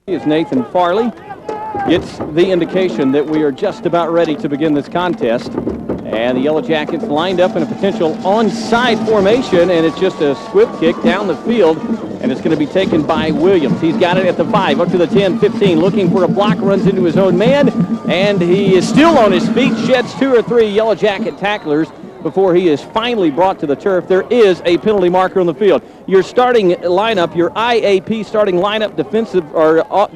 As Nathan Farley gets the indication that we are just about ready to begin this contest. And the Yellow Jackets lined up in a potential onside formation, and it's just a swift kick down the field, and it's going to be taken by Williams. He's got it at the 5, up to the 10, 15, looking for a block, runs into his own man, and he is still on his feet, sheds 2 or 3 Yellow Jacket tacklers before he is finally brought to the turf. There is a penalty marker on the field. Your starting lineup, your IAP starting lineup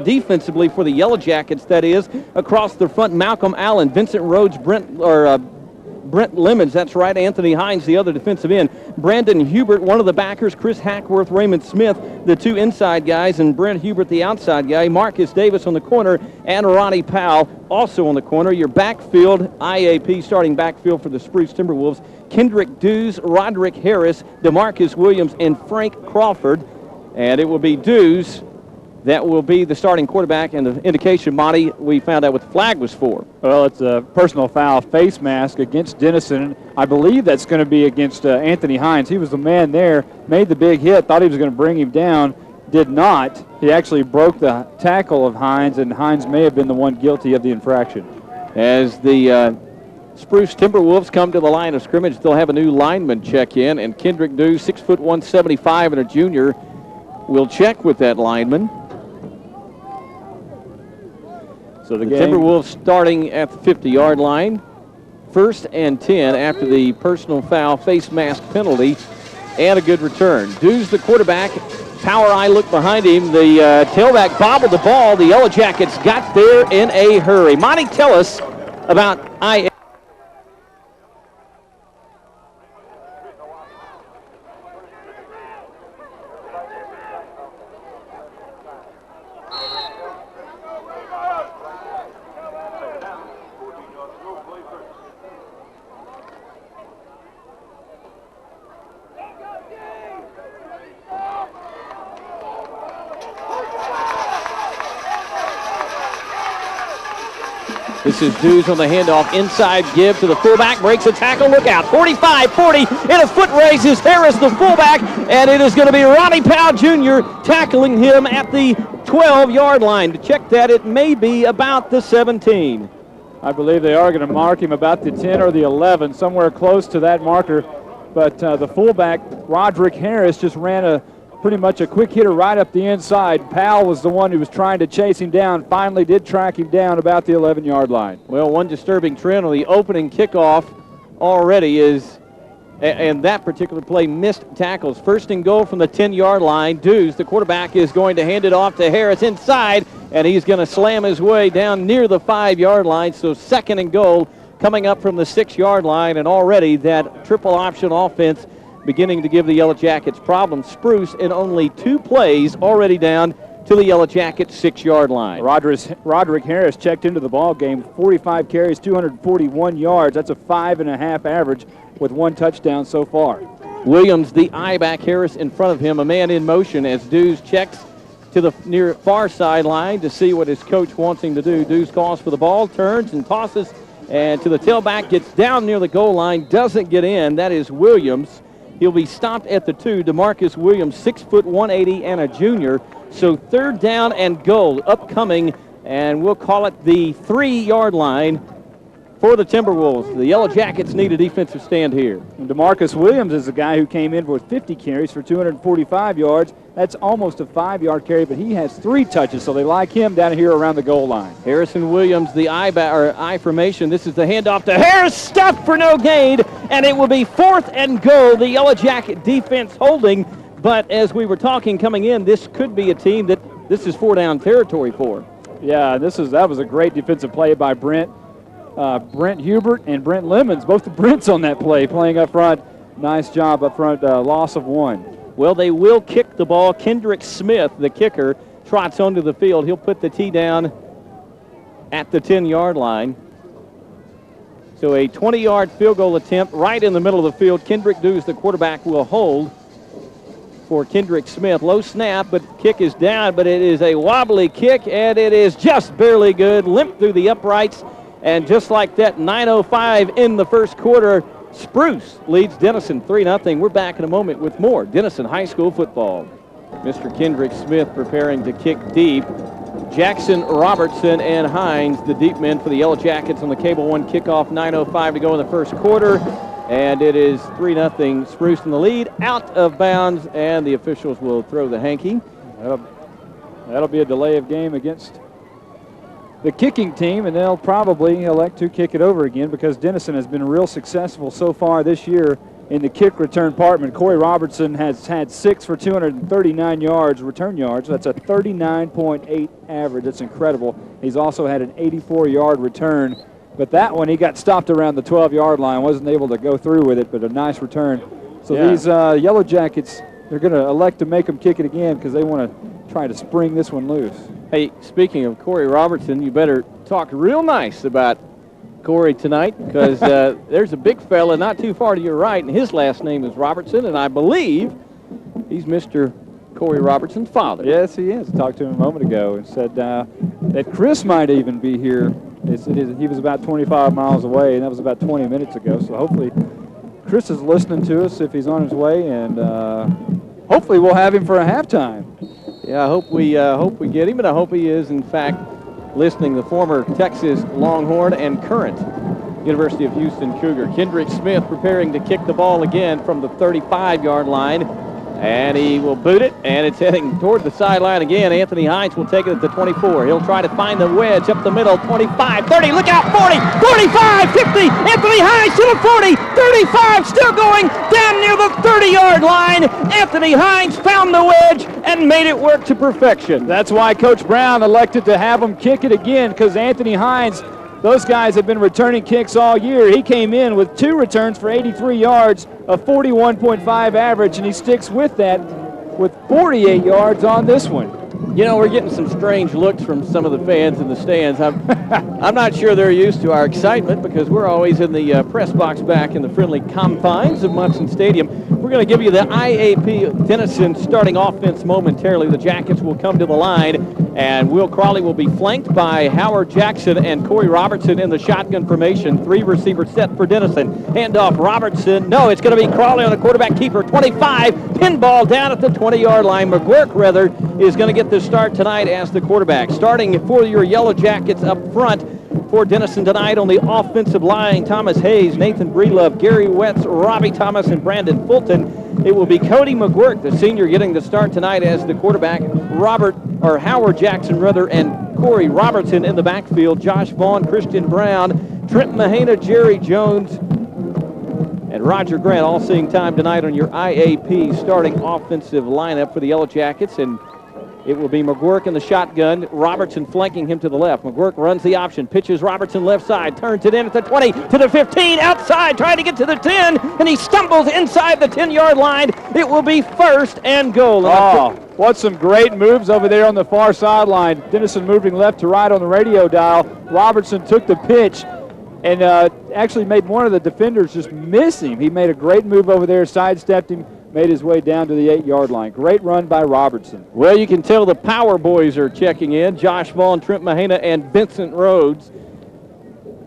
defensively for the Yellow Jackets, that is, across the front, Malcolm Allen, Vincent Rhodes, Brent Lemons, that's right, Anthony Hines, the other defensive end, Brandon Hubert, one of the backers, Chris Hackworth, Raymond Smith, the 2 inside guys, and Brent Hubert, the outside guy, Marcus Davis on the corner, and Ronnie Powell also on the corner. Your backfield, IAP starting backfield for the Spruce Timberwolves, Kendrick Dews, Roderick Harris, DeMarcus Williams, and Frank Crawford. And it will be Dews that will be the starting quarterback, and the indication, Monte, we found out what the flag was for. Well, it's a personal foul face mask against Denison. I believe that's going to be against Anthony Hines. He was the man there, made the big hit, thought he was going to bring him down, did not. He actually broke the tackle of Hines, and Hines may have been the one guilty of the infraction. As the Spruce Timberwolves come to the line of scrimmage, they'll have a new lineman check in, and Kendrick Dews, 6 foot 175 and a junior, will check with that lineman. So the Timberwolves starting at the 50-yard line. 1st and 10 after the personal foul face mask penalty, and a good return. Dews, the quarterback, power eye look behind him. The tailback bobbled the ball. The Yellow Jackets got there in a hurry. Monte, tell us about IA. This is Dews on the handoff, inside give to the fullback, breaks a tackle, look out, 45-40, in a foot race is Harris, the fullback, and it is going to be Ronnie Powell Jr. tackling him at the 12-yard line. To check that, it may be about the 17. I believe they are going to mark him about the 10 or the 11, somewhere close to that marker, but the fullback, Roderick Harris, just ran pretty much a quick hitter right up the inside. Powell was the one who was trying to chase him down, finally did track him down about the 11-yard line. Well, one disturbing trend on the opening kickoff already is, and that particular play, missed tackles. 1st and goal from the 10-yard line. Dews, the quarterback, is going to hand it off to Harris inside, and he's going to slam his way down near the 5-yard line. So 2nd and goal coming up from the 6-yard line, and already that triple option offense beginning to give the Yellow Jackets problems. Spruce in only 2 plays already down to the Yellow Jackets 6-yard line. Roderick Harris checked into the ball game, 45 carries, 241 yards. That's a 5.5 average with 1 touchdown so far. Williams, the I-back, Harris in front of him, a man in motion as Dews checks to the near far sideline to see what his coach wants him to do. Dews calls for the ball, turns and tosses, and to the tailback, gets down near the goal line, doesn't get in. That is Williams. He'll be stopped at the 2. DeMarcus Williams, 6 foot 180 and a junior. So 3rd down and goal upcoming, and we'll call it the 3-yard line for the Timberwolves. The Yellow Jackets need a defensive stand here. And DeMarcus Williams is the guy who came in with 50 carries for 245 yards. That's almost a 5-yard carry, but he has 3 touches, so they like him down here around the goal line. Harrison Williams, the I formation. This is the handoff to Harris, stuffed for no gain, and it will be 4th and goal. The Yellow Jacket defense holding, but as we were talking coming in, this could be a team that this is 4-down territory for. Yeah, that was a great defensive play by Brent Hubert and Brent Lemons, both the Brents on that play, playing up front. Nice job up front, loss of 1. Well, they will kick the ball. Kendrick Smith, the kicker, trots onto the field. He'll put the tee down at the 10-yard line. So a 20-yard field goal attempt right in the middle of the field. Kendrick Dews, the quarterback, will hold for Kendrick Smith. Low snap, but kick is down, but it is a wobbly kick, and it is just barely good. Limp through the uprights, and just like that, 9:05 in the first quarter. Spruce leads Denison 3-0. We're back in a moment with more Denison High School football. Mr. Kendrick Smith preparing to kick deep. Jackson, Robertson, and Hines, the deep men for the Yellow Jackets on the Cable One kickoff. 9:05 to go in the first quarter. And it is 3-0 Spruce in the lead, out of bounds, and the officials will throw the hanky. That'll be a delay of game against the kicking team, and they'll probably elect to kick it over again because Denison has been real successful so far this year in the kick return department. Corey Robertson has had 6 for 239 yards, return yards. That's a 39.8 average. That's incredible. He's also had an 84-yard return. But that one, he got stopped around the 12-yard line, wasn't able to go through with it, but a nice return. So these Yellow Jackets, they're going to elect to make them kick it again because they want to try to spring this one loose. Hey, speaking of Corey Robertson, you better talk real nice about Corey tonight because there's a big fella not too far to your right, and his last name is Robertson, and I believe he's Mr. Corey Robertson's father. Yes, he is. I talked to him a moment ago and said that Chris might even be here. He was about 25 miles away, and that was about 20 minutes ago. So hopefully Chris is listening to us if he's on his way, and hopefully we'll have him for a halftime. Yeah, I hope we get him, and I hope he is, in fact, listening. The former Texas Longhorn and current University of Houston Cougar. Kendrick Smith preparing to kick the ball again from the 35-yard line. And he will boot it, and it's heading toward the sideline again. Anthony Hines will take it at the 24. He'll try to find the wedge up the middle, 25, 30, look out, 40, 45, 50. Anthony Hines to the 40, 35, still going down near the 30-yard line. Anthony Hines found the wedge and made it work to perfection. That's why Coach Brown elected to have him kick it again, because Anthony Hines, those guys have been returning kicks all year. He came in with 2 returns for 83 yards, a 41.5 average, and he sticks with that with 48 yards on this one. You know, we're getting some strange looks from some of the fans in the stands. I'm not sure they're used to our excitement because we're always in the press box back in the friendly confines of Munson Stadium. We're going to give you the IAP Denison starting offense momentarily. The Jackets will come to the line, and Will Crawley will be flanked by Howard Jackson and Corey Robertson in the shotgun formation. 3 receivers set for Denison. Handoff Robertson. No, it's going to be Crawley on the quarterback keeper. 25, pinball down at the 20-yard line. McGuirk, rather, is going to get the start tonight as the quarterback. Starting for your Yellow Jackets up front for Denison tonight on the offensive line, Thomas Hayes, Nathan Breedlove, Gary Wetz, Robbie Thomas, and Brandon Fulton. It will be Cody McGuirk, the senior, getting the start tonight as the quarterback. Howard Jackson, and Corey Robertson in the backfield. Josh Vaughn, Christian Brown, Trent Mahana, Jerry Jones, and Roger Grant all seeing time tonight on your IAP starting offensive lineup for the Yellow Jackets. And it will be McGuirk in the shotgun, Robertson flanking him to the left. McGuirk runs the option, pitches Robertson left side, turns it in at the 20, to the 15, outside, trying to get to the 10, and he stumbles inside the 10-yard line. It will be 1st and goal. Oh, what some great moves over there on the far sideline. Denison moving left to right on the radio dial. Robertson took the pitch and actually made one of the defenders just miss him. He made a great move over there, sidestepped him, made his way down to the 8-yard line. Great run by Robertson. Well, you can tell the power boys are checking in. Josh Vaughn, Trent Mahana, and Vincent Rhodes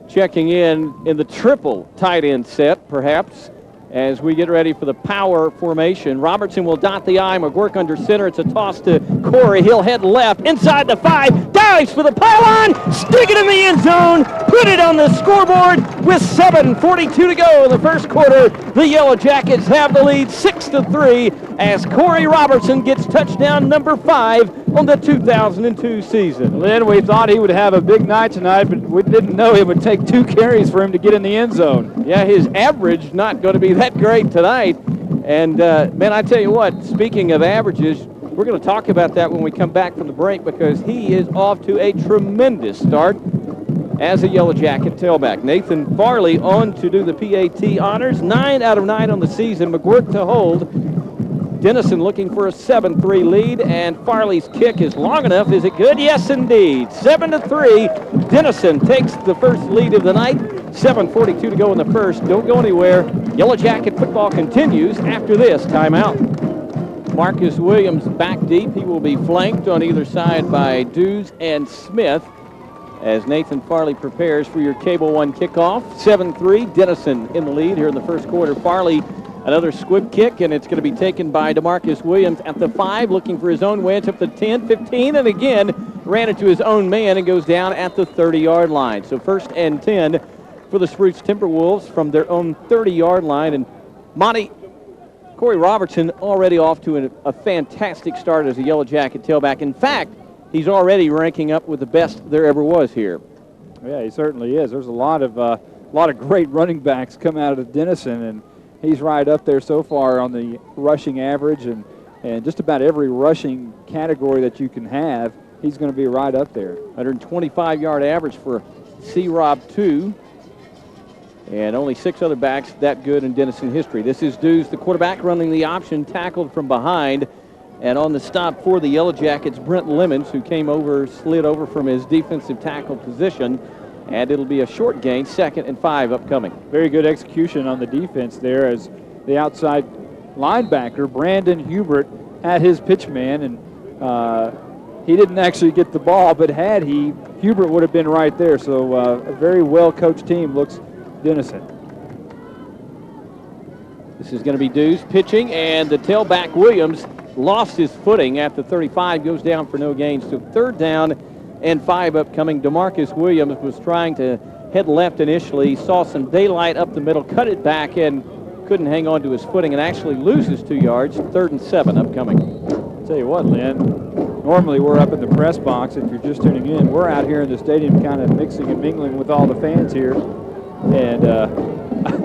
checking in the triple tight end set, perhaps, as we get ready for the power formation. Robertson will dot the I. McGuirk under center. It's a toss to Corey. He'll head left inside the 5. Dives for the pylon. Stick it in the end zone. Put it on the scoreboard with 7:42 to go in the first quarter. The Yellow Jackets have the lead 6-3 as Corey Robertson gets touchdown number 5 on the 2002 season. Lynn, we thought he would have a big night tonight, but we didn't know it would take 2 carries for him to get in the end zone. Yeah, his average not going to be that great tonight. And, man, I tell you what, speaking of averages, we're going to talk about that when we come back from the break because he is off to a tremendous start as a Yellow Jacket tailback. Nathan Farley on to do the PAT honors. 9 out of 9 on the season. McGuirk to hold. Denison looking for a 7-3 lead, and Farley's kick is long enough. Is it good? Yes, indeed. 7-3. Denison takes the first lead of the night. 7:42 to go in the first. Don't go anywhere. Yellow Jacket football continues after this timeout. Marcus Williams back deep. He will be flanked on either side by Dews and Smith as Nathan Farley prepares for your Cable One kickoff. 7-3, Denison in the lead here in the first quarter. Farley Another squib kick, and it's going to be taken by DeMarcus Williams at the 5, looking for his own wedge up the 10, 15, and again ran into his own man and goes down at the 30-yard line. So 1st and 10 for the Spruce Timberwolves from their own 30-yard line. And Monte, Corey Robertson already off to a fantastic start as a Yellow Jacket tailback. In fact, he's already ranking up with the best there ever was here. Yeah, he certainly is. There's a lot of great running backs come out of Denison, and he's right up there so far on the rushing average and just about every rushing category that you can have. He's going to be right up there. 125-yard average for C-Rob 2. And only 6 other backs that good in Denison history. This is Dews, the quarterback, running the option, tackled from behind. And on the stop for the Yellow Jackets, Brent Lemons, who slid over from his defensive tackle position. And it'll be a short gain, 2nd and 5 upcoming. Very good execution on the defense there as the outside linebacker, Brandon Hubert, had his pitch man. And he didn't actually get the ball, but had he, Hubert would have been right there. So a very well-coached team looks Denison. This is going to be Dews pitching, and the tailback Williams lost his footing at the 35, goes down for no gain. So 3rd down and 5 upcoming. DeMarcus Williams was trying to head left initially, saw some daylight up the middle, cut it back, and couldn't hang on to his footing and actually loses 2 yards. 3rd and 7 upcoming. I'll tell you what, Lynn, normally we're up in the press box. If you're just tuning in, we're out here in the stadium kind of mixing and mingling with all the fans here. And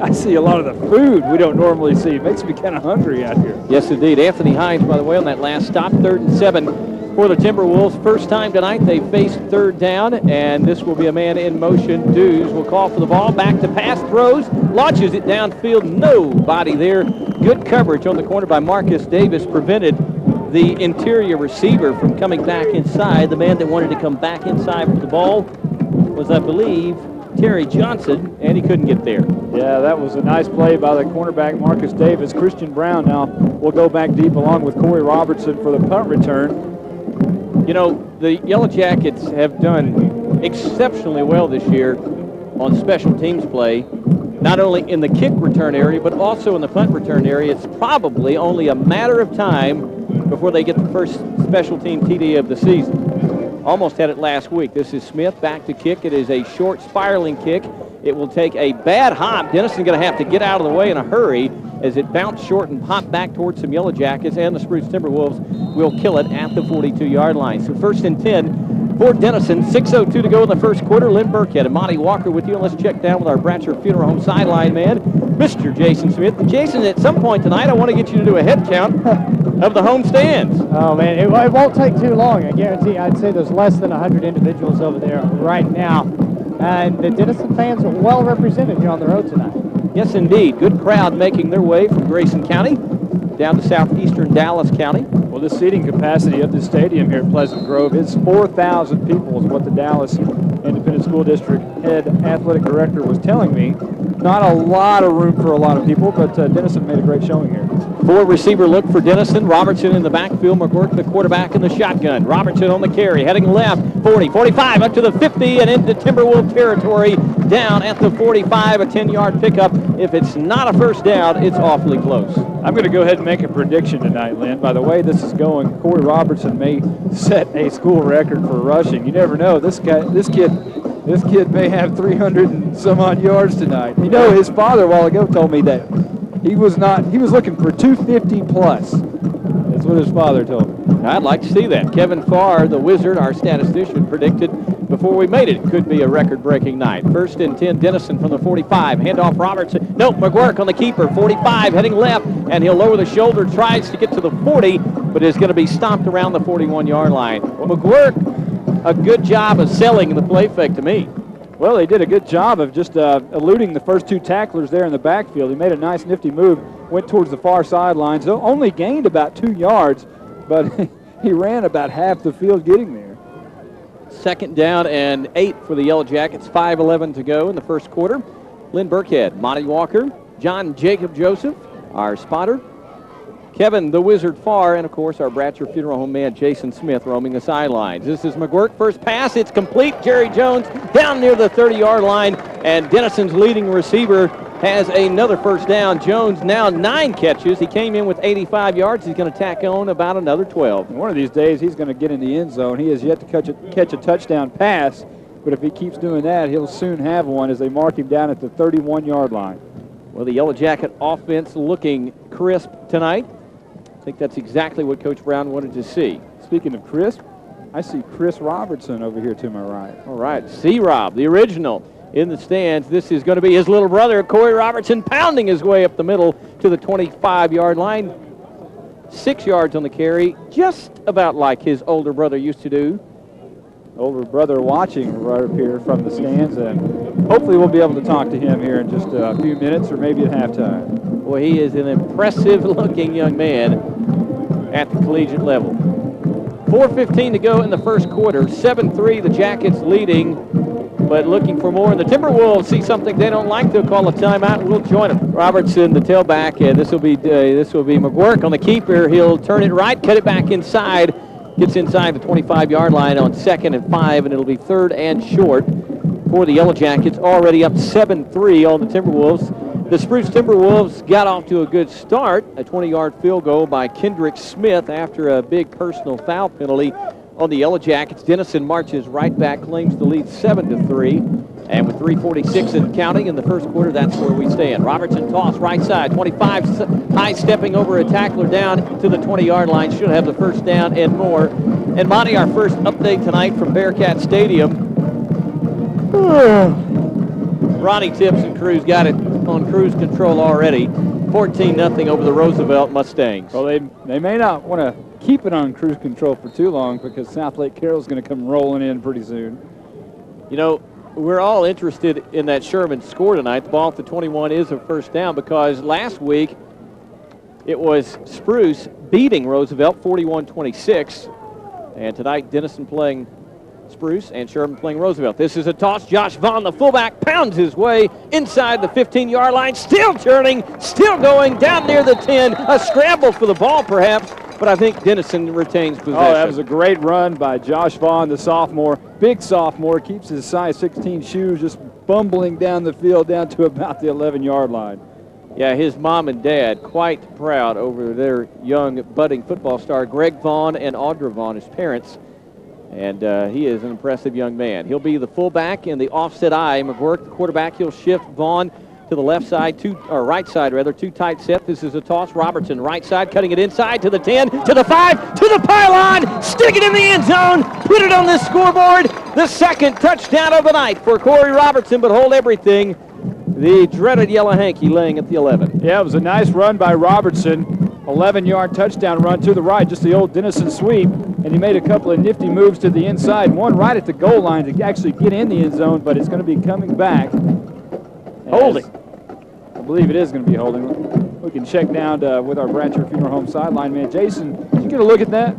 I see a lot of the food we don't normally see. It makes me kind of hungry out here. Yes, indeed. Anthony Hines, by the way, on that last stop, 3rd and 7 for the Timberwolves. First time tonight they faced 3rd down, and this will be a man in motion. Dews will call for the ball. Back to pass, throws, launches it downfield. Nobody there. Good coverage on the corner by Marcus Davis prevented the interior receiver from coming back inside. The man that wanted to come back inside for the ball was, I believe, Terry Johnson, and he couldn't get there. Yeah, that was a nice play by the cornerback Marcus Davis. Christian Brown now will go back deep along with Corey Robertson for the punt return. You know, the Yellow Jackets have done exceptionally well this year on special teams play, not only in the kick return area, but also in the punt return area. It's probably only a matter of time before they get the first special team TD of the season. Almost had it last week. This is Smith back to kick. It is a short spiraling kick. It will take a bad hop. Denison going to have to get out of the way in a hurry as it bounced short and popped back towards some Yellow Jackets, and the Spruce Timberwolves will kill it at the 42-yard line. So 1st and 10 for Denison. 6:02 to go in the first quarter. Lynn Burkhead and Monte Walker with you. And let's check down with our Bratcher Funeral Home sideline man, Mr. Jason Smith. Jason, at some point tonight, I want to get you to do a head count of the home stands. Oh, man, it won't take too long. I guarantee I'd say there's less than 100 individuals over there right now. And the Denison fans are well represented here on the road tonight. Yes, indeed. Good crowd making their way from Grayson County down to southeastern Dallas County. Well, the seating capacity of the stadium here at Pleasant Grove is 4,000 people is what the Dallas Independent School District head athletic director was telling me. Not a lot of room for a lot of people, but Denison made a great showing here. 4 receiver look for Denison. Robertson in the backfield. McGuirk, the quarterback, in the shotgun. Robertson on the carry, heading left. 40, 45, up to the 50, and into Timberwolf territory. Down at the 45, a 10-yard pickup. If it's not a first down, it's awfully close. I'm going to go ahead and make a prediction tonight, Lynn. By the way this is going, Corey Robertson may set a school record for rushing. You never know. This kid may have 300 and some odd yards tonight. You know, his father a while ago told me that he was looking for 250 plus. That's what his father told me. I'd like to see that. Kevin Farr, the wizard, our statistician, predicted before we made it could be a record-breaking night. 1st and 10, Denison from the 45. Handoff Robertson. No, McGuirk on the keeper. 45, heading left, and he'll lower the shoulder, tries to get to the 40, but is going to be stopped around the 41-yard line. McGuirk, a good job of selling the play fake to me. Well, he did a good job of just eluding the first 2 tacklers there in the backfield. He made a nice, nifty move, went towards the far sideline, so only gained about 2 yards, but he ran about half the field getting there. 2nd down and 8 for the Yellow Jackets. 5:11 to go in the first quarter. Lynn Burkhead, Monte Walker, John Jacob Joseph, our spotter, Kevin the Wizard Farr, and of course our Bratcher Funeral Home man Jason Smith roaming the sidelines. This is McGuirk, first pass, it's complete. Jerry Jones down near the 30-yard line, and Denison's leading receiver has another first down. Jones now 9 catches. He came in with 85 yards. He's going to tack on about another 12. One of these days, he's going to get in the end zone. He has yet to catch a touchdown pass, but if he keeps doing that, he'll soon have one as they mark him down at the 31-yard line. Well, the Yellow Jacket offense looking crisp tonight. I think that's exactly what Coach Brown wanted to see. Speaking of crisp, I see Chris Robertson over here to my right. All right, C-Rob, the original, in the stands. This is going to be his little brother, Corey Robertson, pounding his way up the middle to the 25-yard line. 6 yards on the carry, just about like his older brother used to do. Older brother watching right up here from the stands, and hopefully we'll be able to talk to him here in just a few minutes or maybe at halftime. Boy, he is an impressive-looking young man at the collegiate level. 4:15 to go in the first quarter. 7-3, the Jackets leading, but looking for more. And the Timberwolves see something they don't like. They'll call a timeout, and we'll join them. Robertson, the tailback, and this will be McGuirk on the keeper. He'll turn it right, cut it back inside. Gets inside the 25-yard line on 2nd and 5, and it'll be 3rd and short for the Yellow Jackets. Already up 7-3 on the Timberwolves. The Spruce Timberwolves got off to a good start. A 20-yard field goal by Kendrick Smith after a big personal foul penalty on the Yellow Jackets. Denison marches right back, claims the lead 7-3. And with 3:46 and counting in the first quarter, that's where we stand. Robertson toss right side, 25, high stepping over a tackler down to the 20-yard line. Should have the first down and more. And Monte, our first update tonight from Bearcat Stadium. Ronnie Tips and Cruz got it on cruise control already. 14-0 over the Roosevelt Mustangs. Well, they may not want to keep it on cruise control for too long because South Lake Carroll's going to come rolling in pretty soon. You know, we're all interested in that Sherman score tonight. The ball at the 21 is a first down because last week it was Spruce beating Roosevelt 41-26. And tonight Denison playing Spruce and Sherman playing Roosevelt. This is a toss. Josh Vaughn, the fullback, pounds his way inside the 15-yard line. Still turning, still going down near the 10. A scramble for the ball perhaps, but I think Denison retains possession. Oh, that was a great run by Josh Vaughn, the sophomore. Big sophomore, keeps his size 16 shoes just bumbling down the field down to about the 11-yard line. Yeah, his mom and dad quite proud over their young budding football star, Greg Vaughn and Audra Vaughn, his parents. And he is an impressive young man. He'll be the fullback in the offset eye. McGuirk, the quarterback, he'll shift Vaughn to the left side, right side rather, too tight set. This is a toss. Robertson, right side, cutting it inside to the 10, to the 5, to the pylon, stick it in the end zone, put it on the scoreboard. The second touchdown of the night for Corey Robertson, but hold everything. The dreaded Yellow Hanky laying at the 11. Yeah, it was a nice run by Robertson. 11-yard touchdown run to the right, just the old Denison sweep. And he made a couple of nifty moves to the inside, one right at the goal line to actually get in the end zone, but it's going to be coming back. Holding. I believe it is going to be holding. We can check down with our Bratcher Funeral Home sideline man. Jason, did you get a look at that?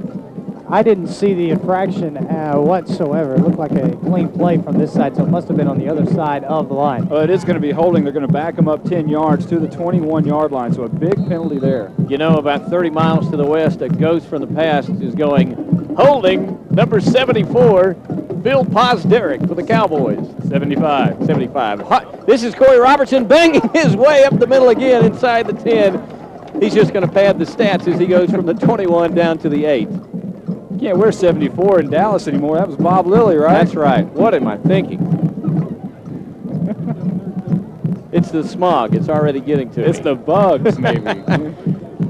I didn't see the infraction whatsoever. It looked like a clean play from this side, so it must have been on the other side of the line. Well, it is going to be holding. They're going to back him up 10 yards to the 21-yard line, so a big penalty there. You know, about 30 miles to the west, a ghost from the past is going, holding, number 74, Bill Posderick for the Cowboys. 75. 75. This is Corey Robertson banging his way up the middle again inside the 10. He's just going to pad the stats as he goes from the 21 down to the 8. Can't wear 74 in Dallas anymore. That was Bob Lilly, right? That's right. What am I thinking? It's the smog. It's already getting to It's me. the bugs, maybe.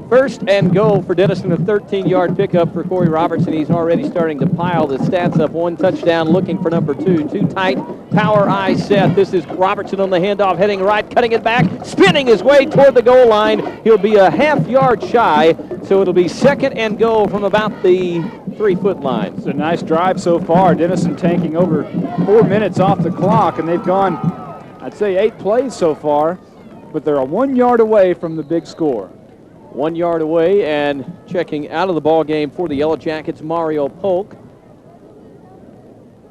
First and goal for Denison, a 13-yard pickup for Corey Robertson. He's already starting to pile the stats up. One touchdown, looking for number 2. Too tight, power eye set. This is Robertson on the handoff, heading right, cutting it back, spinning his way toward the goal line. He'll be a half-yard shy, so it'll be second and goal from about the 3-foot line. It's a nice drive so far. Denison tanking over 4 minutes off the clock, and they've gone, I'd say, 8 plays so far, but they're 1 yard away from the big score. 1 yard away, and checking out of the ball game for the Yellow Jackets, Mario Polk.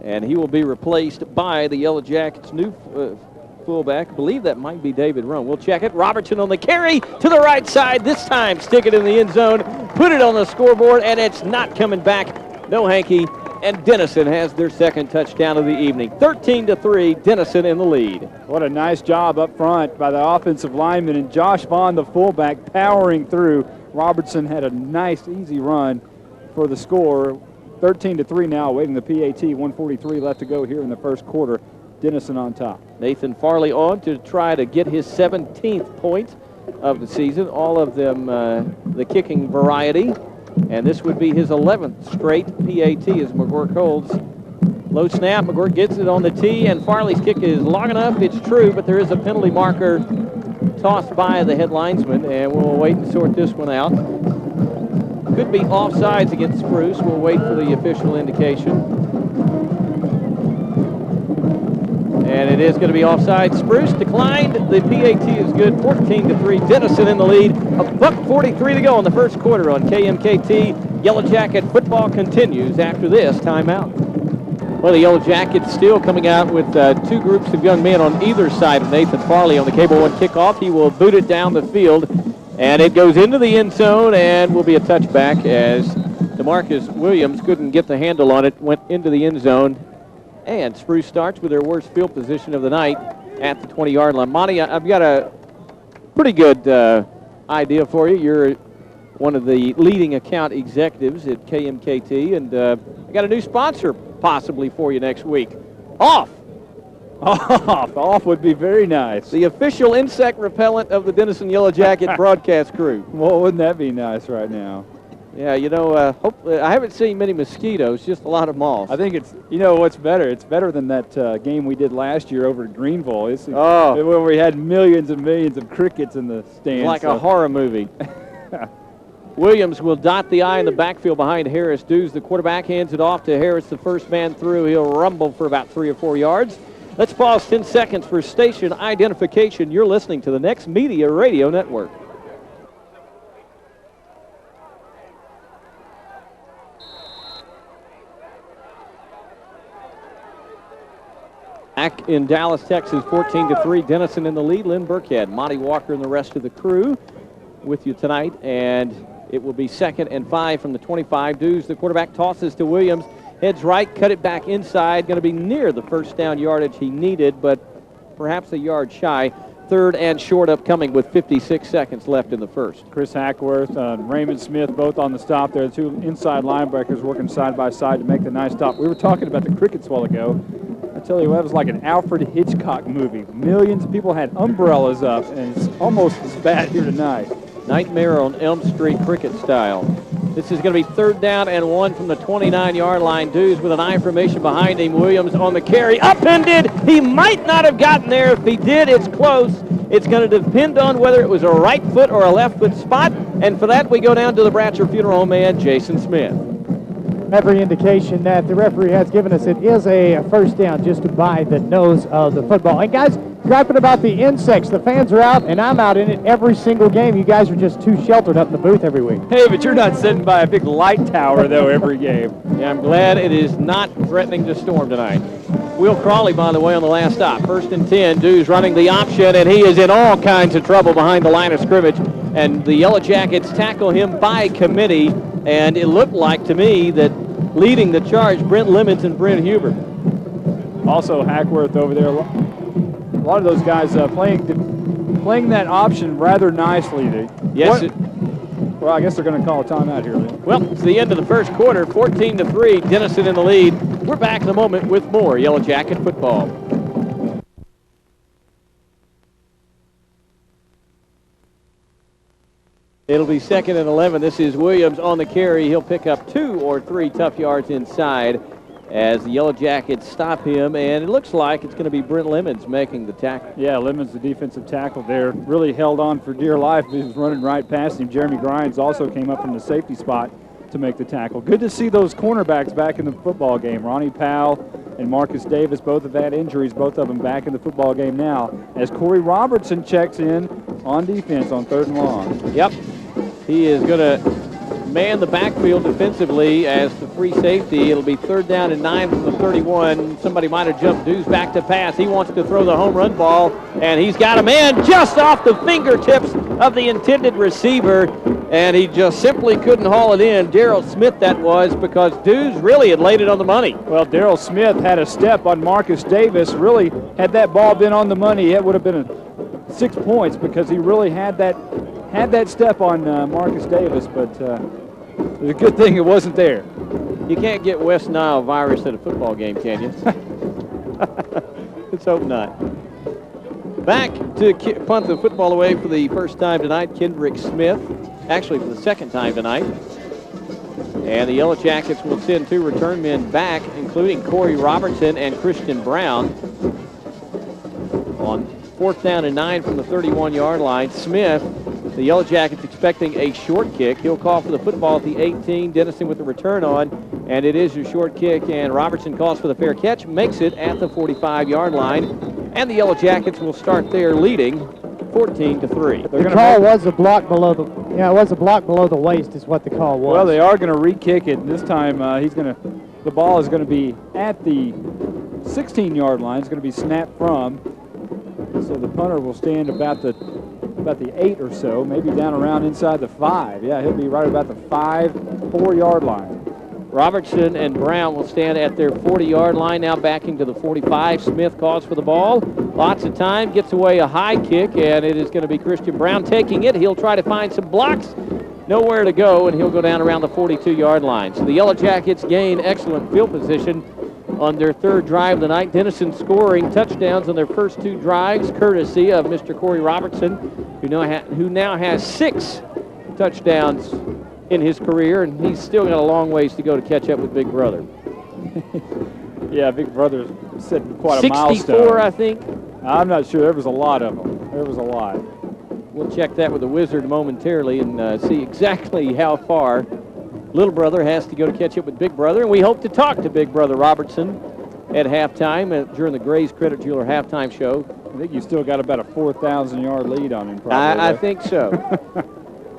And he will be replaced by the Yellow Jackets' new fullback. I believe that might be David Rome. We'll check it. Robertson on the carry to the right side. This time, stick it in the end zone, put it on the scoreboard, and it's not coming back. No hanky And Denison has their second touchdown of the evening. 13-3, Denison in the lead. What a nice job up front by the offensive lineman, and Josh Vaughn, the fullback, powering through. Robertson had a nice, easy run for the score. 13-3 now, awaiting the PAT. 1:43 left to go here in the first quarter. Denison on top. Nathan Farley on to try to get his 17th point of the season, all of them the kicking variety. And this would be his 11th straight PAT as McGurk holds. Low snap, McGurk gets it on the tee, and Farley's kick is long enough. It's true, but there is a penalty marker tossed by the head linesman, and we'll wait and sort this one out. Could be offsides against Spruce. We'll wait for the official indication. And it is going to be offside. Spruce declined. The PAT is good. 14-3. Denison in the lead. $1:43 to go in the first quarter on KMKT. Yellow Jacket football continues after this timeout. Well, the Yellow Jackets still coming out with two groups of young men on either side of Nathan Farley on the Cable One kickoff. He will boot it down the field, and it goes into the end zone and will be a touchback as DeMarcus Williams couldn't get the handle on it, went into the end zone. And Spruce starts with their worst field position of the night at the 20-yard line. Monte, I've got a pretty good idea for you. You're one of the leading account executives at KMKT, and I got a new sponsor possibly for you next week. Off Off would be very nice. The official insect repellent of the Denison Yellow Jacket broadcast crew. Well, wouldn't that be nice right now? Yeah, you know, I haven't seen many mosquitoes, just a lot of moths. I think it's, you know, what's better? It's better than that game we did last year over at Greenville. Where we had millions and millions of crickets in the stands. Like a horror movie. Williams will dot the I in the backfield behind Harris. Dews, the quarterback, hands it off to Harris, the first man through. He'll rumble for about 3 or 4 yards. Let's pause 10 seconds for station identification. You're listening to the Next Media Radio Network. Back in Dallas, Texas, 14-3. Denison in the lead. Lynn Burkhead, Monte Walker, and the rest of the crew with you tonight. And it will be 2nd and 5 from the 25. Dews, the quarterback, tosses to Williams. Heads right, cut it back inside. Going to be near the first down yardage he needed, but perhaps a yard shy. 3rd and short upcoming with 56 seconds left in the first. Chris Hackworth, Raymond Smith, both on the stop there. 2 inside linebackers working side by side to make the nice stop. We were talking about the crickets a while ago. I tell you what, it was like an Alfred Hitchcock movie. Millions of people had umbrellas up, and it's almost as bad here tonight. Nightmare on Elm Street cricket style. This is going to be 3rd down and 1 from the 29-yard line. Dews with an I formation behind him. Williams on the carry. Upended. He might not have gotten there. If he did, it's close. It's going to depend on whether it was a right foot or a left foot spot. And for that, we go down to the Bratcher Funeral Home man, Jason Smith. Every indication that the referee has given us, it is a first down just by the nose of the football. And guys, griping about the insects, the fans are out, and I'm out in it every single game. You guys are just too sheltered up in the booth every week. Hey, but you're not sitting by a big light tower, though, every game. Yeah, I'm glad it is not threatening to storm tonight. Will Crawley, by the way, on the last stop. 1st and 10, Dews running the option, and he is in all kinds of trouble behind the line of scrimmage. And the Yellow Jackets tackle him by committee, and it looked like to me that leading the charge, Brent Lemons and Brent Huber. Also, Hackworth over there. A lot of those guys playing that option rather nicely. Yes. Well, I guess they're going to call a timeout here. Well, it's the end of the first quarter, 14-3, Denison in the lead. We're back in a moment with more Yellow Jacket football. It'll be 2nd and 11. This is Williams on the carry. He'll pick up 2 or 3 tough yards inside as the Yellow Jackets stop him, and it looks like it's going to be Brent Lemons making the tackle. Yeah, Lemons, the defensive tackle there, really held on for dear life. He was running right past him. Jeremy Grimes also came up from the safety spot to make the tackle. Good to see those cornerbacks back in the football game. Ronnie Powell and Marcus Davis both have had injuries, both of them back in the football game now, as Corey Robertson checks in on defense on 3rd and long. Yep. He is going to man the backfield defensively as the free safety. It'll be 3rd down and 9 from the 31. Somebody might have jumped Dews back to pass. He wants to throw the home run ball, and he's got a man just off the fingertips of the intended receiver. and he just simply couldn't haul it in. Darrell Smith that was, because Dews really had laid it on the money. Well, Darrell Smith had a step on Marcus Davis. Really, had that ball been on the money, it would have been 6 points, because he really had that step on Marcus Davis, but it's a good thing it wasn't there. You can't get West Nile virus at a football game, can you? Let's hope not. Back to punt the football away for the first time tonight, Kendrick Smith. Actually, for the second time tonight. And the Yellow Jackets will send 2 return men back, including Corey Robertson and Christian Brown. On 4th down and 9 from the 31-yard line, Smith, the Yellow Jackets expecting a short kick. He'll call for the football at the 18. Denison with the return on, and it is a short kick, and Robertson calls for the fair catch, makes it at the 45-yard line. And the Yellow Jackets will start there leading 14-3. The call was a block below the, it was a block below the waist is what the call was. Well, they are going to re-kick it. This time the ball is going to be at the 16-yard line. It's going to be snapped from. So the punter will stand about the 8 or so, maybe down around inside the 5. Yeah, he'll be right about the 4-yard line. Robertson and Brown will stand at their 40-yard line, now backing to the 45. Smith calls for the ball. Lots of time, gets away a high kick, and it is going to be Christian Brown taking it. He'll try to find some blocks. Nowhere to go, and he'll go down around the 42-yard line. So the Yellow Jackets gain excellent field position on their 3rd drive of the night. Denison scoring touchdowns on their first 2 drives, courtesy of Mr. Corey Robertson, who now has 6 touchdowns in his career, and he's still got a long ways to go to catch up with Big Brother. Yeah, Big Brother set quite a 64, milestone. 64, I think. I'm not sure. There was a lot of them. There was a lot. We'll check that with the Wizard momentarily and see exactly how far Little Brother has to go to catch up with Big Brother. And we hope to talk to Big Brother Robertson at halftime during the Gray's Credit Jeweler halftime show. I think you still got about a 4,000-yard lead on him, probably. I think so.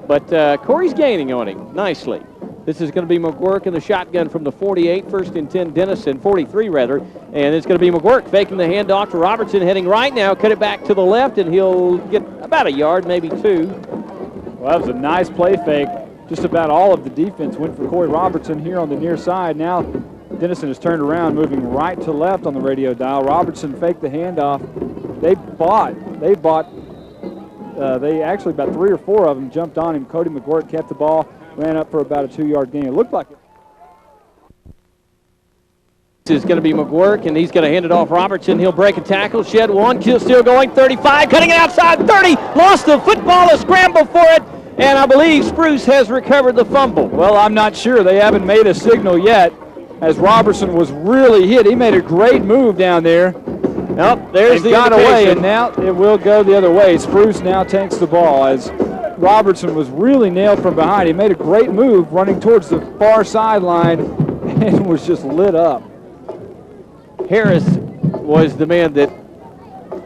But Corey's gaining on him nicely. This is going to be McGuirk in the shotgun from the 48, 1st and 10 Denison, 43 rather. And it's going to be McGuirk faking the handoff to Robertson, heading right now, cut it back to the left, and he'll get about a yard, maybe 2. Well, that was a nice play fake. Just about all of the defense went for Corey Robertson here on the near side. Now Denison has turned around, moving right to left on the radio dial. Robertson faked the handoff. They actually, about 3 or 4 of them jumped on him. Cody McGuirk kept the ball, ran up for about a 2-yard gain. It looked like it. This is going to be McGuirk, and he's going to hand it off Robertson. He'll break a tackle, shed one, still going, 35, cutting it outside, 30, lost the football, a scramble for it, and I believe Spruce has recovered the fumble. Well, I'm not sure. They haven't made a signal yet, as Robertson was really hit. He made a great move down there. Nope, there's the got indication. away, and now it will go the other way. Spruce now takes the ball as Robertson was really nailed from behind. He made a great move running towards the far sideline and was just lit up. Harris was the man that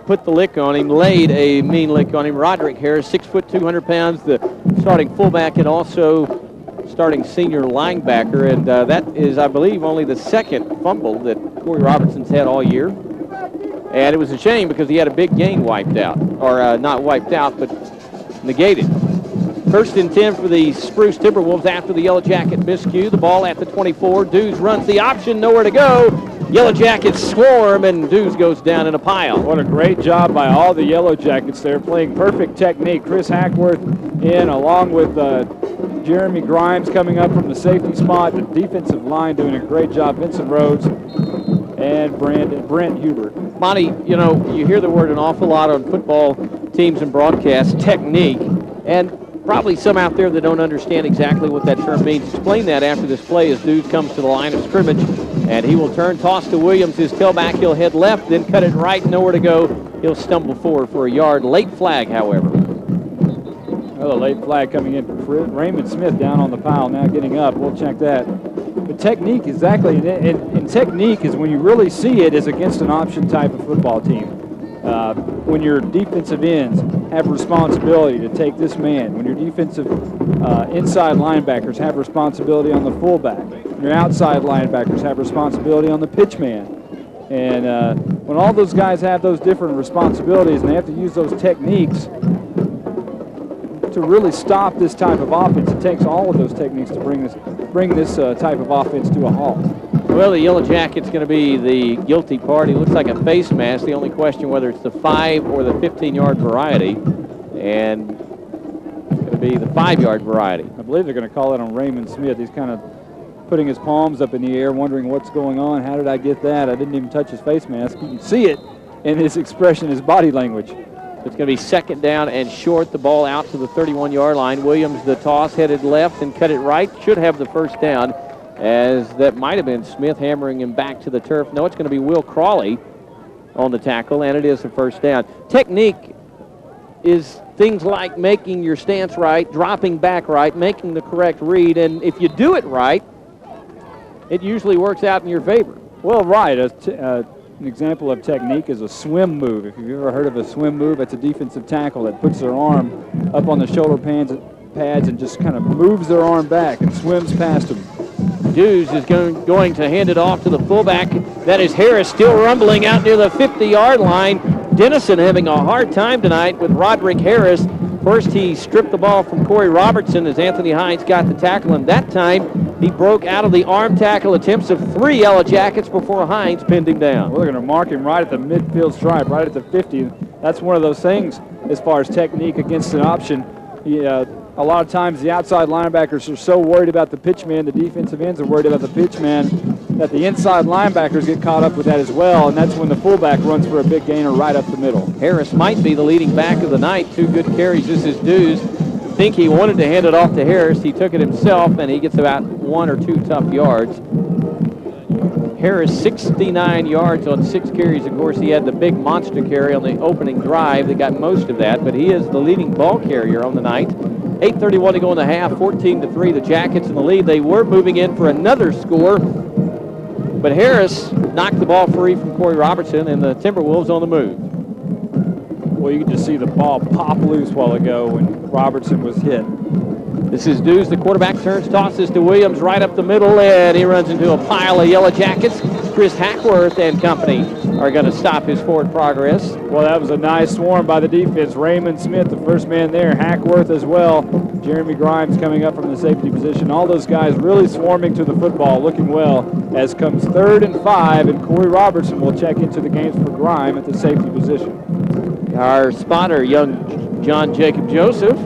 put the lick on him, laid a mean lick on him. Roderick Harris, 6 foot, 200 pounds, the starting fullback and also starting senior linebacker. And that is, I believe, only the 2nd fumble that Corey Robertson's had all year. And it was a shame because he had a big gain wiped out, or not wiped out, but negated. 1st and 10 for the Spruce Timberwolves after the Yellow Jacket miscue. The ball at the 24. Dews runs the option, nowhere to go. Yellow Jackets swarm, and Dews goes down in a pile. What a great job by all the Yellow Jackets there, playing perfect technique. Chris Hackworth in, along with Jeremy Grimes coming up from the safety spot. The defensive line doing a great job. Vincent Rhodes and Brent Hubert. Monte, you hear the word an awful lot on football teams and broadcasts, technique, and probably some out there that don't understand exactly what that term means. Explain that after this play as Dews comes to the line of scrimmage, and he will turn, toss to Williams, his tailback. He'll head left, then cut it right, nowhere to go. He'll stumble forward for a yard. Late flag, however. Well, a late flag coming in for Raymond Smith down on the pile, now getting up. We'll check that. But technique, exactly, and technique is when you really see it is against an option type of football team. When your defensive ends have responsibility to take this man, when your defensive inside linebackers have responsibility on the fullback, your outside linebackers have responsibility on the pitch man. And when all those guys have those different responsibilities and they have to use those techniques to really stop this type of offense. It takes all of those techniques to bring this type of offense to a halt. Well, the Yellow Jacket's going to be the guilty party. Looks like a face mask. The only question whether it's the 5 or the 15-yard variety. And it's going to be the 5-yard variety. I believe they're going to call it on Raymond Smith. He's kind of putting his palms up in the air, wondering what's going on. How did I get that? I didn't even touch his face mask. You can see it in his expression, his body language. It's going to be 2nd down and short. The ball out to the 31-yard line. Williams, the toss, headed left and cut it right. Should have the first down, as that might have been Smith hammering him back to the turf. No, it's going to be Will Crawley on the tackle, and it is the first down. Technique is things like making your stance right, dropping back right, making the correct read, and if you do it right, it usually works out in your favor. Well, right. An example of technique is a swim move. If you've ever heard of a swim move, it's a defensive tackle that puts their arm up on the shoulder pads and just kind of moves their arm back and swims past them. Dews is going to hand it off to the fullback. That is Harris, still rumbling out near the 50-yard line. Denison having a hard time tonight with Roderick Harris. First, he stripped the ball from Corey Robertson as Anthony Hines got the tackle, and that time he broke out of the arm tackle attempts of 3 Yellow Jackets before Hines pinned him down. Well, they're going to mark him right at the midfield stripe, right at the 50. That's one of those things as far as technique against an option. A lot of times the outside linebackers are so worried about the pitch man, the defensive ends are worried about the pitch man, that the inside linebackers get caught up with that as well, and that's when the fullback runs for a big gainer right up the middle. Harris might be the leading back of the night. 2 good carries. This is Dews. I think he wanted to hand it off to Harris. He took it himself, and he gets about 1 or 2 tough yards. Harris 69 yards on 6 carries. Of course, he had the big monster carry on the opening drive that got most of that, but he is the leading ball carrier on the night. 8:31 to go in the half, 14-3. The Jackets in the lead. They were moving in for another score, but Harris knocked the ball free from Corey Robertson, and the Timberwolves on the move. Well, you can just see the ball pop loose a while ago when Robertson was hit. This is Dews. The quarterback turns, tosses to Williams right up the middle, and he runs into a pile of Yellow Jackets. Chris Hackworth and company are going to stop his forward progress. Well, that was a nice swarm by the defense. Raymond Smith, the first man there. Hackworth as well. Jeremy Grimes coming up from the safety position. All those guys really swarming to the football, looking well, as comes 3rd and 5, and Corey Robertson will check into the games for Grime at the safety position. Our spotter, young John Jacob Joseph,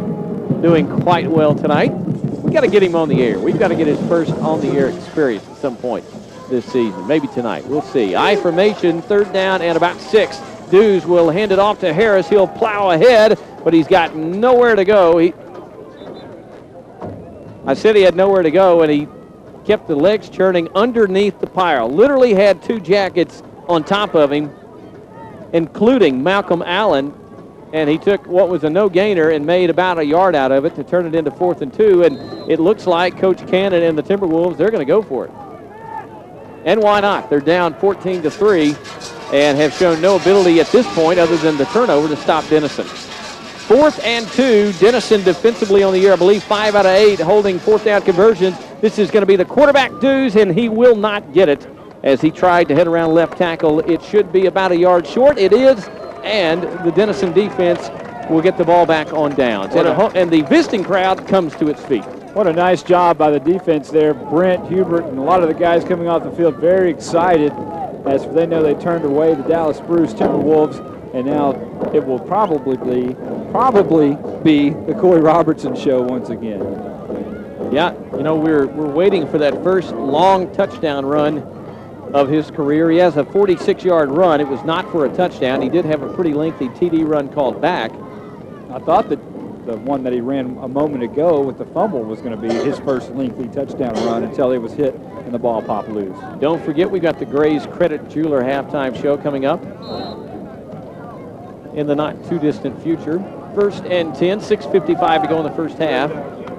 doing quite well tonight. We got to get him on the air. We've got to get his first on-the-air experience at some point this season, maybe tonight. We'll see. I formation, 3rd down and about 6. Dews will hand it off to Harris. He'll plow ahead, but he's got nowhere to go. I said he had nowhere to go, and he kept the legs churning underneath the pile. Literally had 2 Jackets on top of him, including Malcolm Allen, and he took what was a no-gainer and made about a yard out of it to turn it into 4th and 2, and it looks like Coach Cannon and the Timberwolves, they're going to go for it. And why not? They're down 14-3 and have shown no ability at this point other than the turnover to stop Denison. 4th and 2, Denison defensively on the year, I believe 5 out of 8 holding 4th down conversions. This is going to be the quarterback Dews, and he will not get it as he tried to head around left tackle. It should be about a yard short. It is, and the Denison defense will get the ball back on downs. And the visiting crowd comes to its feet. What a nice job by the defense there. Brent, Hubert, and a lot of the guys coming off the field very excited as they know they turned away the Dallas Spruce Timberwolves, and now it will probably be the Corey Robertson show once again. Yeah, you know, we're waiting for that first long touchdown run of his career. He has a 46-yard run. It was not for a touchdown. He did have a pretty lengthy TD run called back. I thought that the one that he ran a moment ago with the fumble was going to be his first lengthy touchdown run until he was hit and the ball popped loose. Don't forget, we've got the Grays Credit Jeweler halftime show coming up in the not too distant future. 1st and 10, 6:55 to go in the first half.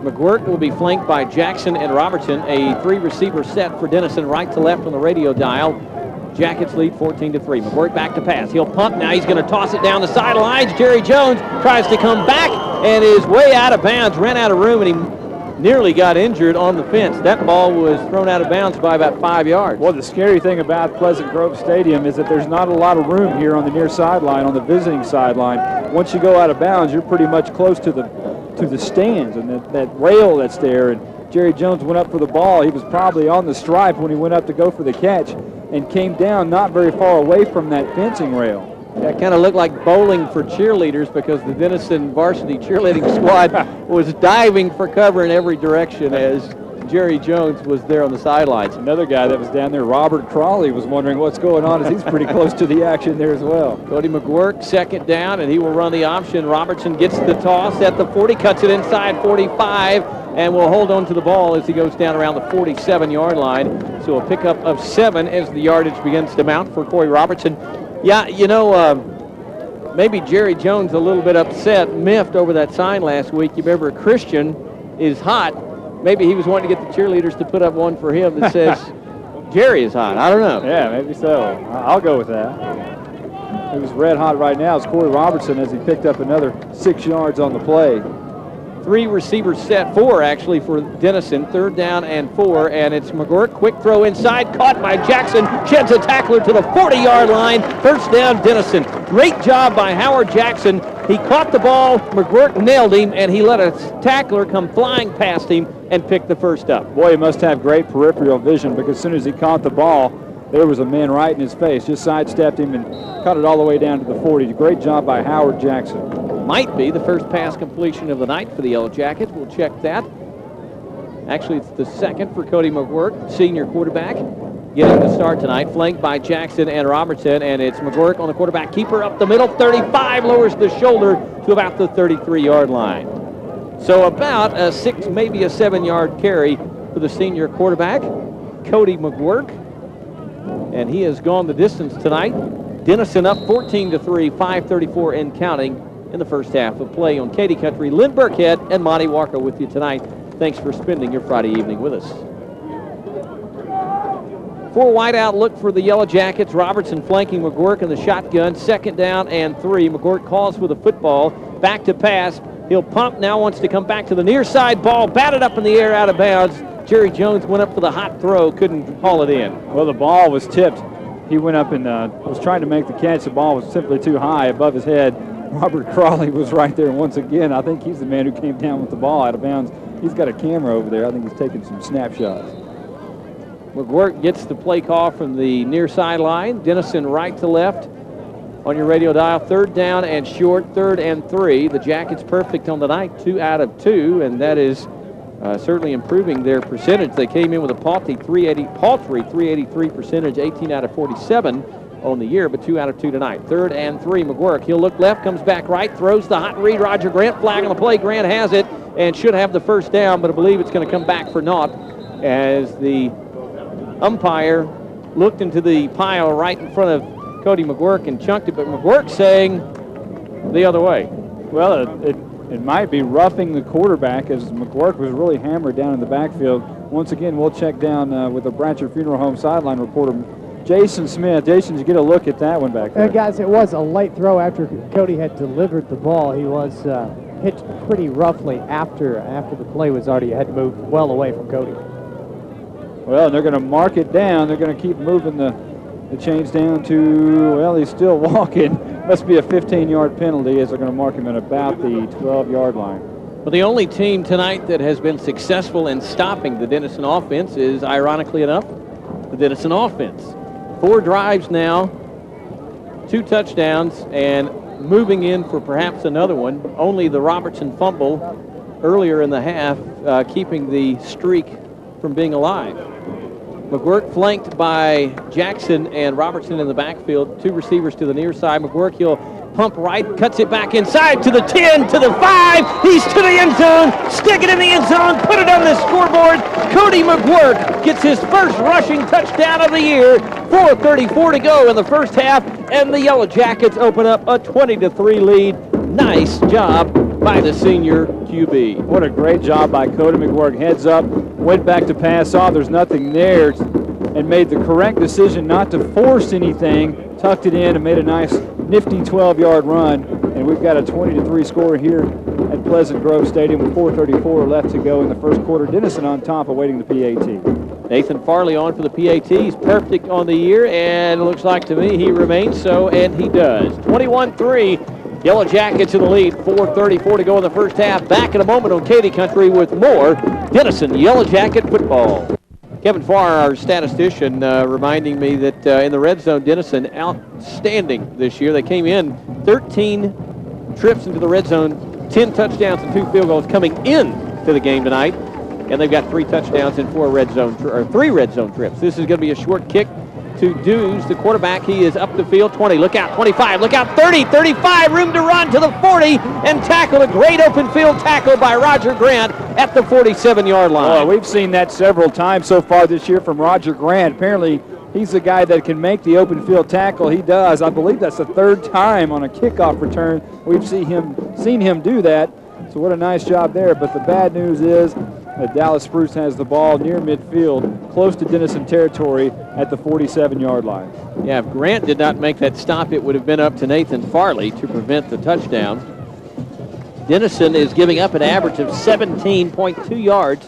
McGuirk will be flanked by Jackson and Robertson. A 3-receiver set for Denison, right to left on the radio dial. Jackets lead 14-3. McGuirk back to pass. He'll pump now. He's going to toss it down the sidelines. Jerry Jones tries to come back and is way out of bounds. Ran out of room, and he nearly got injured on the fence. That ball was thrown out of bounds by about 5 yards. Well, the scary thing about Pleasant Grove Stadium is that there's not a lot of room here on the near sideline, on the visiting sideline. Once you go out of bounds, you're pretty much close to the to the stands and that rail that's there. And Jerry Jones went up for the ball. He was probably on the stripe when he went up to go for the catch and came down not very far away from that fencing rail. Yeah, it kind of looked like bowling for cheerleaders because the Denison varsity cheerleading squad was diving for cover in every direction as Jerry Jones was there on the sidelines. Another guy that was down there, Robert Crawley, was wondering what's going on as he's pretty close to the action there as well. Cody McGuirk, second down, and he will run the option. Robertson gets the toss at the 40, cuts it inside 45, and will hold on to the ball as he goes down around the 47-yard line. So a pickup of 7 as the yardage begins to mount for Corey Robertson. Yeah, you know, maybe Jerry Jones a little bit upset, miffed over that sign last week. You remember Christian is hot. Maybe he was wanting to get the cheerleaders to put up one for him that says Jerry is hot. I don't know. Yeah, maybe so. I'll go with that. Who's red hot right now is Corey Robertson as he picked up another 6 yards on the play. 3 receivers set, 4 actually for Denison. 3rd down and 4, and it's McGuirk. Quick throw inside, caught by Jackson. Sheds a tackler to the 40-yard line. 1st down, Denison. Great job by Howard Jackson. He caught the ball, McGuirk nailed him, and he let a tackler come flying past him and pick the first up. Boy, he must have great peripheral vision because as soon as he caught the ball, there was a man right in his face. Just sidestepped him and caught it all the way down to the 40. Great job by Howard Jackson. Might be the first pass completion of the night for the Yellow Jackets. We'll check that. Actually, it's the second for Cody McGuirk, senior quarterback, getting the start tonight, flanked by Jackson and Robertson, and it's McGuirk on the quarterback keeper up the middle, 35, lowers the shoulder to about the 33-yard line. So about a 6, maybe a 7-yard carry for the senior quarterback, Cody McGuirk, and he has gone the distance tonight. Denison up 14-3, 5:34 and counting in the first half of play on Katy Country. Lynn Burkhead and Monte Walker with you tonight. Thanks for spending your Friday evening with us. 4 wide out look for the Yellow Jackets. Robertson flanking McGuirk in the shotgun. 2nd down and 3. McGuirk calls for the football. Back to pass. He'll pump now, wants to come back to the near side. Ball batted up in the air out of bounds. Jerry Jones went up for the hot throw, couldn't haul it in. Well, the ball was tipped. He went up and was trying to make the catch. The ball was simply too high above his head. Robert Crawley was right there once again. I think he's the man who came down with the ball out of bounds. He's got a camera over there. I think he's taking some snapshots. McGuirk gets the play call from the near sideline. Denison right to left on your radio dial. 3rd down and short, 3rd and 3. The Jackets perfect on the night, 2 out of 2, and that is certainly improving their percentage. They came in with a paltry 383 percentage, 18 out of 47 on the year, but 2 out of 2 tonight. 3rd and 3, McGuirk. He'll look left, comes back right, throws the hot read. Roger Grant flag on the play. Grant has it and should have the first down, but I believe it's going to come back for naught as the umpire looked into the pile right in front of Cody McGuirk and chunked it, but McGuirk saying the other way. Well, it might be roughing the quarterback as McGuirk was really hammered down in the backfield. Once again, we'll check down with the Bratcher Funeral Home sideline reporter, Jason Smith. Jason, did you get a look at that one back there? Guys, it was a late throw after Cody had delivered the ball. He was hit pretty roughly after the play was already had moved well away from Cody. Well, they're going to mark it down. They're going to keep moving the chains down to, well, he's still walking. Must be a 15-yard penalty as they're going to mark him at about the 12-yard line. Well, the only team tonight that has been successful in stopping the Denison offense is, ironically enough, the Denison offense. 4 drives now, 2 touchdowns, and moving in for perhaps another one. Only the Robertson fumble earlier in the half, keeping the streak from being alive. McGuirk flanked by Jackson and Robertson in the backfield. 2 receivers to the near side. McGuirk, he'll pump right, cuts it back inside to the 10, to the 5. He's to the end zone. Stick it in the end zone. Put it on the scoreboard. Cody McGuirk gets his first rushing touchdown of the year. 4:34 to go in the first half, and the Yellow Jackets open up a 20-3 lead. Nice job by the senior QB. What a great job by Cody McGuirk. Heads up, went back to pass, saw there's nothing there, and made the correct decision not to force anything, tucked it in, and made a nice, nifty 12-yard run. And we've got a 20-3 score here at Pleasant Grove Stadium with 4:34 left to go in the first quarter. Denison on top, awaiting the PAT. Nathan Farley on for the PAT. He's perfect on the year, and it looks like to me he remains so, and he does. 21-3. Yellow Jackets in the lead, 4:34 to go in the first half. Back in a moment on Katy Country with more Denison Yellow Jacket football. Kevin Farr, our statistician, reminding me that in the red zone, Denison outstanding this year. They came in 13 trips into the red zone, 10 touchdowns and 2 field goals coming in to the game tonight. And they've got 3 touchdowns and 3 red zone trips. This is going to be a short kick to Dews, the quarterback. He is up the field, 20, look out, 25, look out, 30, 35, room to run to the 40, and tackle, a great open field tackle by Roger Grant at the 47-yard line. Oh, we've seen that several times so far this year from Roger Grant. Apparently, he's the guy that can make the open field tackle. He does. I believe that's the 3rd time on a kickoff return we've seen him do that. So what a nice job there. But the bad news is that Dallas Spruce has the ball near midfield, close to Denison territory at the 47-yard line. Yeah, if Grant did not make that stop, it would have been up to Nathan Farley to prevent the touchdown. Denison is giving up an average of 17.2 yards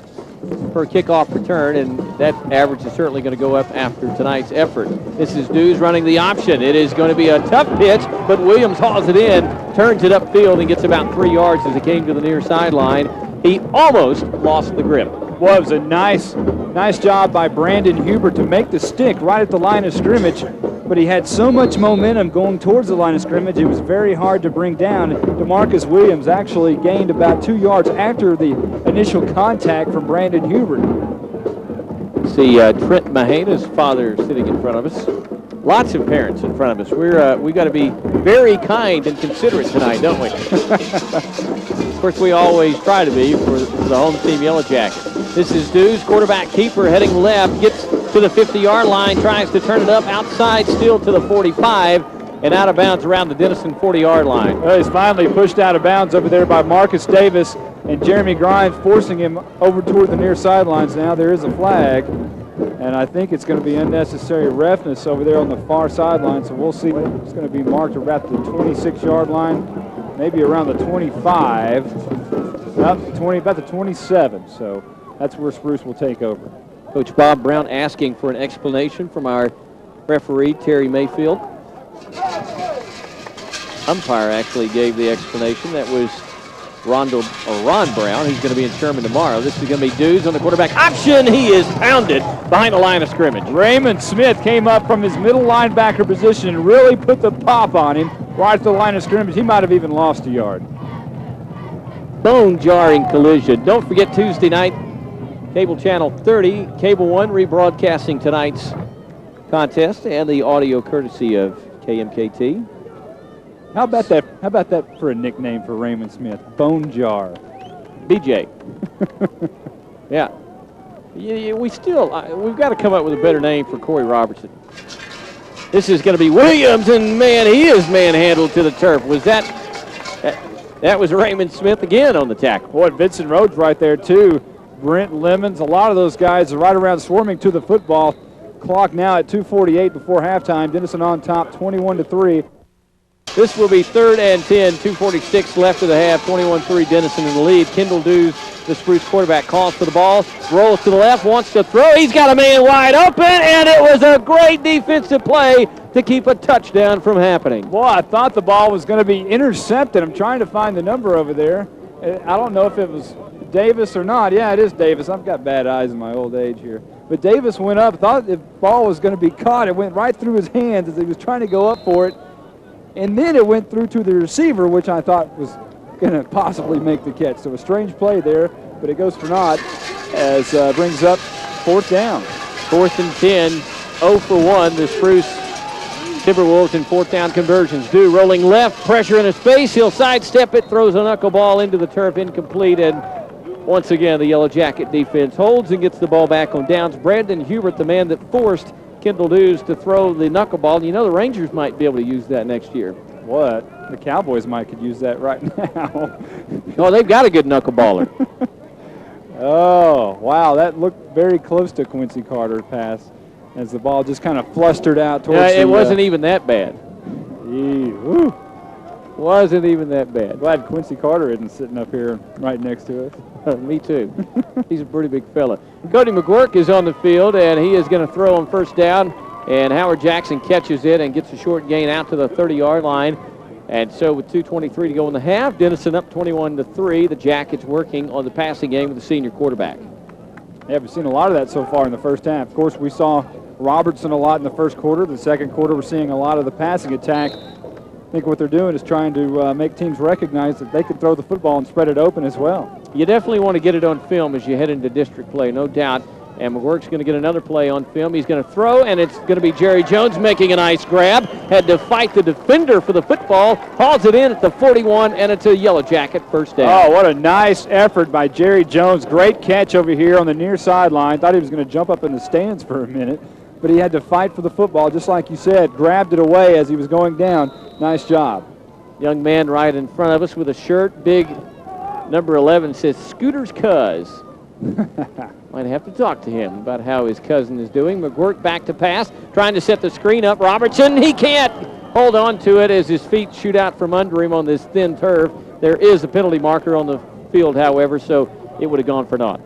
per kickoff return, and that average is certainly going to go up after tonight's effort. This is Dews running the option. It is going to be a tough pitch, but Williams hauls it in, turns it upfield, and gets about 3 yards as it came to the near sideline. He almost lost the grip. Well, it was a nice job by Brandon Hubert to make the stick right at the line of scrimmage, but he had so much momentum going towards the line of scrimmage, it was very hard to bring down. DeMarcus Williams actually gained about 2 yards after the initial contact from Brandon Hubert. See Trent Mahana's father sitting in front of us. Lots of parents in front of us. We've got to be very kind and considerate tonight, don't we? Of course, we always try to be for the home team Yellow Jackets. This is Dews, quarterback keeper, heading left, gets to the 50-yard line, tries to turn it up outside, still to the 45, and out of bounds around the Denison 40-yard line. Well, he's finally pushed out of bounds over there by Marcus Davis, and Jeremy Grimes forcing him over toward the near sidelines. Now there is a flag, and I think it's going to be unnecessary roughness over there on the far sideline, so we'll see. It's going to be marked about the 26-yard line. Maybe around the 25, about the 27. So that's where Spruce will take over. Coach Bob Brown asking for an explanation from our referee, Terry Mayfield. Umpire actually gave the explanation. That was Ron Brown. He's going to be in Sherman tomorrow. This is going to be Dews on the quarterback option. He is pounded behind the line of scrimmage. Raymond Smith came up from his middle linebacker position and really put the pop on him right at the line of scrimmage. He might have even lost a yard. Bone-jarring collision. Don't forget Tuesday night, Cable Channel 30, Cable 1 rebroadcasting tonight's contest and the audio courtesy of KMKT. How about that for a nickname for Raymond Smith? Bone Jar. BJ. Yeah. We've got to come up with a better name for Corey Robertson. This is going to be Williams, and man, he is manhandled to the turf. Was that was Raymond Smith again on the tackle. Boy, Vincent Rhodes right there too. Brent Lemons, a lot of those guys are right around swarming to the football. Clock now at 2:48 before halftime. Denison on top, 21-3. This will be 3rd and 10, 2:46 left of the half, 21-3 Denison in the lead. Kendall Dews, the Spruce quarterback, calls for the ball, rolls to the left, wants to throw. He's got a man wide open, and it was a great defensive play to keep a touchdown from happening. Boy, I thought the ball was going to be intercepted. I'm trying to find the number over there. I don't know if it was Davis or not. Yeah, it is Davis. I've got bad eyes in my old age here. But Davis went up, thought the ball was going to be caught. It went right through his hands as he was trying to go up for it. And then it went through to the receiver, which I thought was going to possibly make the catch. So a strange play there, but it goes for naught as brings up 4th down. 4th and 10, 0 for 1. The Spruce Timberwolves in 4th down conversions. Dew rolling left, pressure in his face. He'll sidestep it, throws a knuckleball into the turf, incomplete. And once again, the Yellow Jacket defense holds and gets the ball back on downs. Brandon Hubert, the man that forced Kendall Dews to throw the knuckleball. You know, the Rangers might be able to use that next year. What? The Cowboys could use that right now. Oh, they've got a good knuckleballer. Oh, wow. That looked very close to Quincy Carter's pass as the ball just kind of flustered out towards it wasn't even that bad. Woo. Wasn't even that bad. Glad Quincy Carter isn't sitting up here right next to us. Me too. He's a pretty big fella. Cody McGuirk is on the field, and he is going to throw on 1st down, and Howard Jackson catches it and gets a short gain out to the 30-yard line. And so with 2:23 to go in the half, Denison up 21-3. The Jackets working on the passing game with the senior quarterback. Yeah, we've seen a lot of that so far in the first half. Of course, we saw Robertson a lot in the first quarter. The second quarter, we're seeing a lot of the passing attack. I think what they're doing is trying to make teams recognize that they can throw the football and spread it open as well. You definitely want to get it on film as you head into district play, no doubt. And McGuirk's going to get another play on film. He's going to throw, and it's going to be Jerry Jones making a nice grab. Had to fight the defender for the football. Hauls it in at the 41, and it's a Yellow Jacket first down. Oh, what a nice effort by Jerry Jones. Great catch over here on the near sideline. Thought he was going to jump up in the stands for a minute, but he had to fight for the football, just like you said. Grabbed it away as he was going down. Nice job. Young man right in front of us with a shirt, big number 11, says Scooter's Cuz. Might have to talk to him about how his cousin is doing. McGuirk back to pass, trying to set the screen up. Robertson, he can't hold on to it as his feet shoot out from under him on this thin turf. There is a penalty marker on the field, however, so it would have gone for naught.